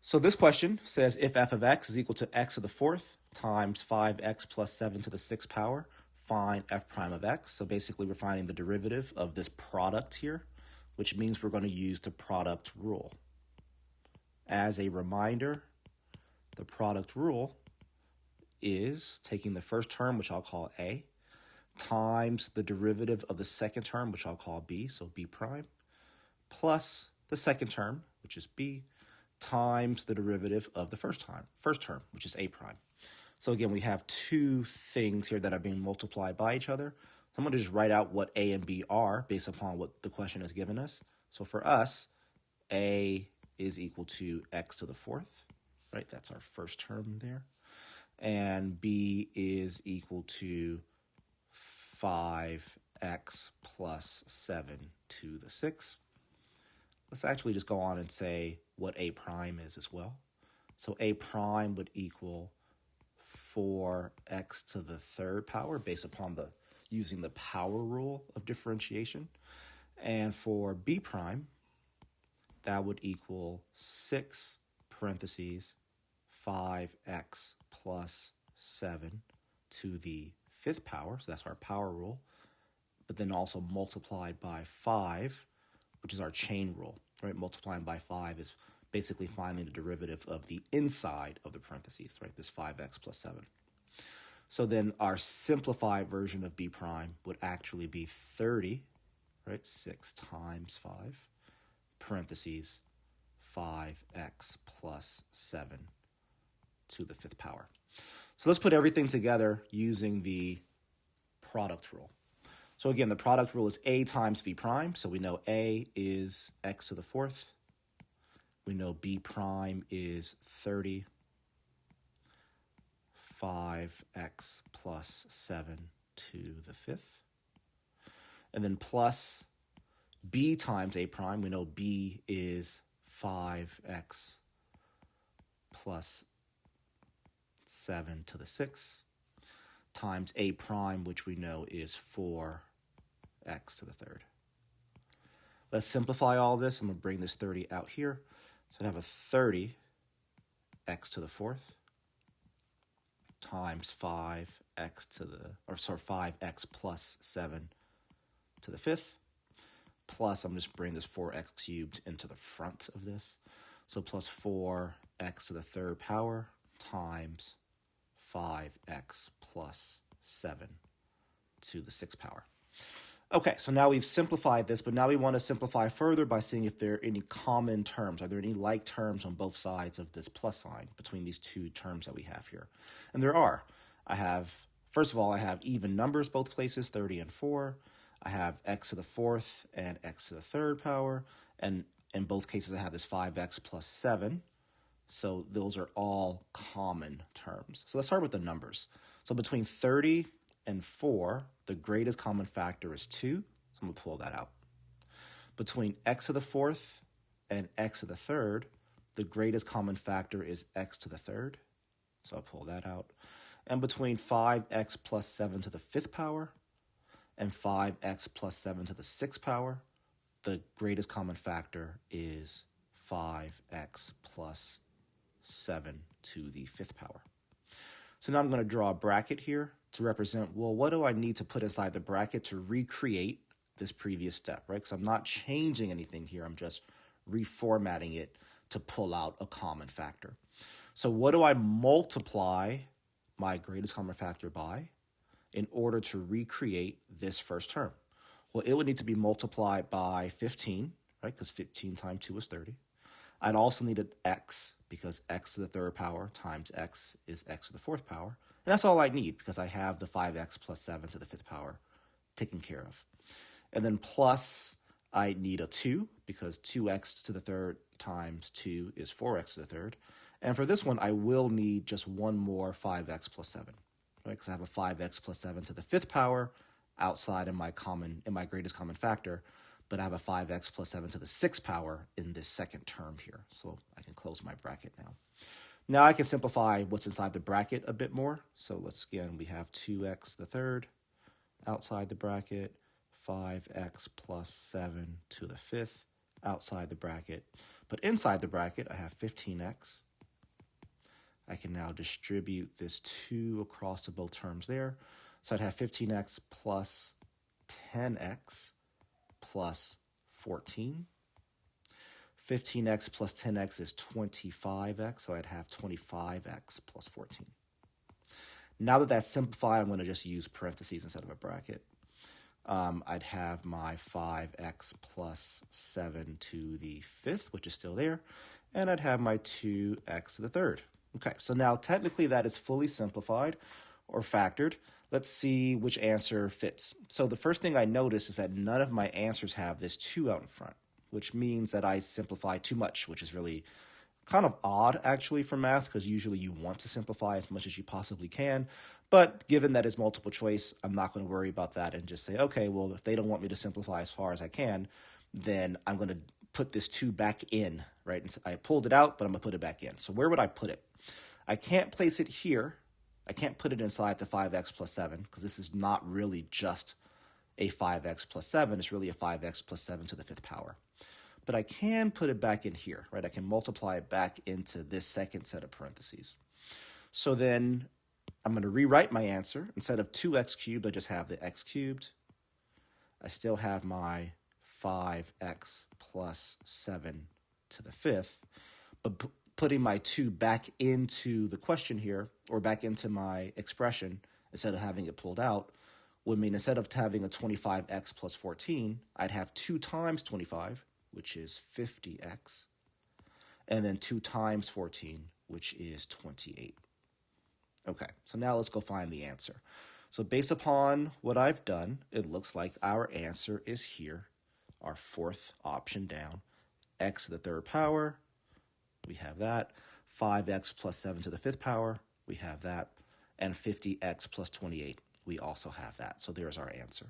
So this question says if f of x is equal to x to the fourth times 5x plus 7 to the sixth power, find f prime of x. So basically we're finding the derivative of this product here, which means we're going to use the product rule. As a reminder, the product rule is taking the first term, which I'll call a, times the derivative of the second term, which I'll call b, so b prime, plus the second term, which is b, times the derivative of the first term, which is a prime. So again, we have two things here that are being multiplied by each other. So I'm going to just write out what a and b are based upon what the question has given us. So for us, a is equal to x to the fourth, right? That's our first term there. And b is equal to 5x plus 7 to the sixth. Let's actually just go on and say what a prime is as well. So a prime would equal 4x to the third power based upon using the power rule of differentiation. And for b prime, that would equal 6 parentheses 5x plus 7 to the fifth power. So that's our power rule. But then also multiplied by 5, which is our chain rule, right? Multiplying by 5 is basically finding the derivative of the inside of the parentheses, right? This 5x plus 7. So then our simplified version of b prime would actually be 30, right? 6 times 5, parentheses, 5x plus 7 to the fifth power. So let's put everything together using the product rule. So again, the product rule is a times b prime. So we know a is x to the fourth. We know b prime is 30. 5x plus 7 to the fifth. And then plus b times a prime. We know b is 5x plus 7 to the sixth times a prime, which we know is 4x to the third. Let's simplify all this. I'm going to bring this 30 out here. So I have a 30x to the fourth times 5x plus 7 to the fifth. Plus, I'm just bringing this 4x cubed into the front of this. So plus 4x to the third power times 5x plus 7 to the sixth power. Okay, so now we've simplified this, but now we want to simplify further by seeing if there are any common terms. Are there any like terms on both sides of this plus sign between these two terms that we have here? And there are. First of all, I have even numbers both places, 30 and 4. I have x to the fourth and x to the third power. And in both cases, I have this 5x plus 7. So those are all common terms. So let's start with the numbers. So between 30 and 4, the greatest common factor is 2. So I'm going to pull that out. Between x to the fourth and x to the third, the greatest common factor is x to the third. So I'll pull that out. And between 5x plus 7 to the fifth power and 5x plus 7 to the sixth power, the greatest common factor is 5x plus 7 to the fifth power. So now I'm going to draw a bracket here to represent, well, what do I need to put inside the bracket to recreate this previous step, right? Because I'm not changing anything here. I'm just reformatting it to pull out a common factor. So what do I multiply my greatest common factor by in order to recreate this first term? Well, it would need to be multiplied by 15, right? Because 15 times 2 is 30. I'd also need an x, because x to the third power times x is x to the fourth power. And that's all I need, because I have the 5x plus 7 to the fifth power taken care of. And then plus, I need a 2, because 2x to the third times 2 is 4x to the third. And for this one, I will need just one more 5x plus 7, right? Because I have a 5x plus 7 to the fifth power outside in my greatest common factor. But I have a 5x plus 7 to the sixth power in this second term here. So I can close my bracket now. Now I can simplify what's inside the bracket a bit more. So we have 2x the third outside the bracket, 5x plus 7 to the fifth outside the bracket. But inside the bracket, I have 15x. I can now distribute this 2 across to both terms there. So I'd have 15x plus 10x plus 14. 15x plus 10x is 25x, so I'd have 25x plus 14. Now that that's simplified, I'm going to just use parentheses instead of a bracket. I'd have my 5x plus 7 to the 5th, which is still there, and I'd have my 2x to the 3rd. Okay, so now technically that is fully simplified or factored. Let's see which answer fits. So the first thing I notice is that none of my answers have this 2 out in front, which means that I simplify too much, which is really kind of odd actually for math, because usually you want to simplify as much as you possibly can. But given that it's multiple choice, I'm not going to worry about that and just say, okay, well, if they don't want me to simplify as far as I can, then I'm going to put this 2 back in, right? And so I pulled it out, but I'm going to put it back in. So where would I put it? I can't place it here. I can't put it inside the 5x plus 7 because this is not really just a 5x plus 7. It's really a 5x plus 7 to the 5th power. But I can put it back in here, right? I can multiply it back into this second set of parentheses. So then I'm going to rewrite my answer. Instead of 2x cubed, I just have the x cubed. I still have my 5x plus 7 to the 5th, but putting my 2 back into the question here, or back into my expression, instead of having it pulled out, would mean instead of having a 25x plus 14, I'd have 2 times 25, which is 50x, and then 2 times 14, which is 28. Okay, so now let's go find the answer. So based upon what I've done, it looks like our answer is here, our 4th option down, x to the 3rd power, we have that, 5x plus 7 to the 5th power, we have that, and 50x plus 28, we also have that. So there's our answer.